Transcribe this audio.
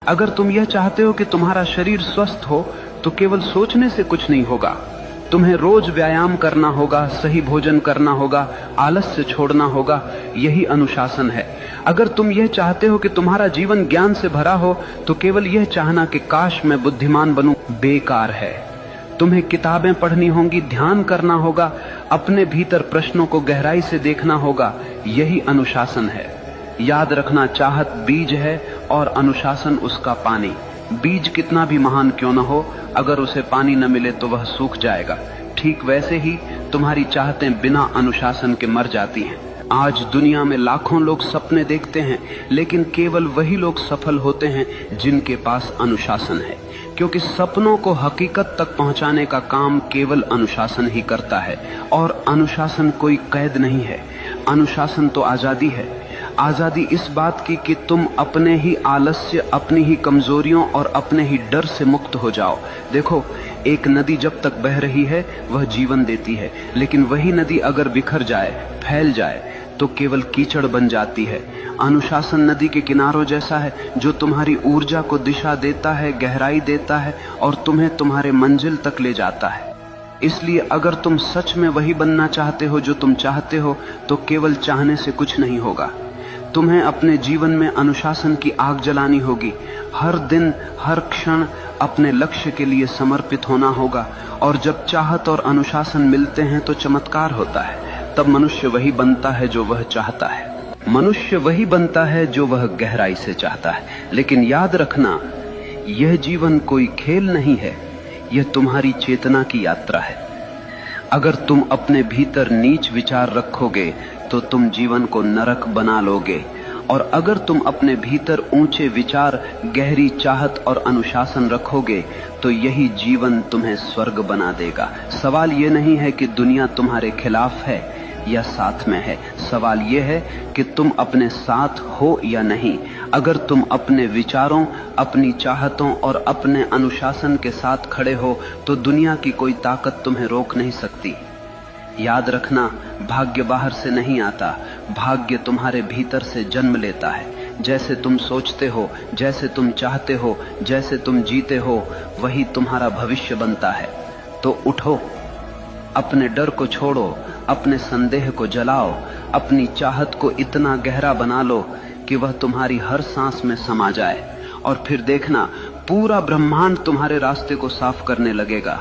अगर तुम यह चाहते हो कि तुम्हारा शरीर स्वस्थ हो तो केवल सोचने से कुछ नहीं होगा। तुम्हें रोज व्यायाम करना होगा, सही भोजन करना होगा, आलस्य छोड़ना होगा। यही अनुशासन है। अगर तुम यह चाहते हो कि तुम्हारा जीवन ज्ञान से भरा हो तो केवल यह चाहना कि काश मैं बुद्धिमान बनूं बेकार है। तुम्हें किताबें पढ़नी होंगी, ध्यान करना होगा, अपने भीतर प्रश्नों को गहराई से देखना होगा। यही अनुशासन है। याद रखना, चाहत बीज है और अनुशासन उसका पानी। बीज कितना भी महान क्यों न हो, अगर उसे पानी न मिले तो वह सूख जाएगा। ठीक वैसे ही तुम्हारी चाहतें बिना अनुशासन के मर जाती हैं। आज दुनिया में लाखों लोग सपने देखते हैं, लेकिन केवल वही लोग सफल होते हैं जिनके पास अनुशासन है, क्योंकि सपनों को हकीकत तक पहुंचाने का काम केवल अनुशासन ही करता है। और अनुशासन कोई कैद नहीं है, अनुशासन तो आजादी है। आजादी इस बात की कि तुम अपने ही आलस्य, अपनी ही कमजोरियों और अपने ही डर से मुक्त हो जाओ। देखो, एक नदी जब तक बह रही है वह जीवन देती है, लेकिन वही नदी अगर बिखर जाए, फैल जाए तो केवल कीचड़ बन जाती है। अनुशासन नदी के किनारों जैसा है जो तुम्हारी ऊर्जा को दिशा देता है, गहराई देता है और तुम्हें तुम्हारे मंजिल तक ले जाता है। इसलिए अगर तुम सच में वही बनना चाहते हो जो तुम चाहते हो तो केवल चाहने से कुछ नहीं होगा। तुम्हें अपने जीवन में अनुशासन की आग जलानी होगी। हर दिन, हर क्षण अपने लक्ष्य के लिए समर्पित होना होगा। और जब चाहत और अनुशासन मिलते हैं तो चमत्कार होता है। तब मनुष्य वही बनता है जो वह चाहता है। मनुष्य वही बनता है जो वह गहराई से चाहता है। लेकिन याद रखना, यह जीवन कोई खेल नहीं है, यह तुम्हारी चेतना की यात्रा है। अगर तुम अपने भीतर नीच विचार रखोगे तो तुम जीवन को नरक बना लोगे, और अगर तुम अपने भीतर ऊंचे विचार, गहरी चाहत और अनुशासन रखोगे तो यही जीवन तुम्हें स्वर्ग बना देगा। सवाल ये नहीं है कि दुनिया तुम्हारे खिलाफ है या साथ में है, सवाल यह है कि तुम अपने साथ हो या नहीं। अगर तुम अपने विचारों, अपनी चाहतों और अपने अनुशासन के साथ खड़े हो तो दुनिया की कोई ताकत तुम्हें रोक नहीं सकती। याद रखना, भाग्य बाहर से नहीं आता, भाग्य तुम्हारे भीतर से जन्म लेता है। जैसे तुम सोचते हो, जैसे तुम चाहते हो, जैसे तुम जीते हो, वही तुम्हारा भविष्य बनता है। तो उठो, अपने डर को छोड़ो, अपने संदेह को जलाओ, अपनी चाहत को इतना गहरा बना लो कि वह तुम्हारी हर सांस में समा जाए, और फिर देखना पूरा ब्रह्मांड तुम्हारे रास्ते को साफ करने लगेगा।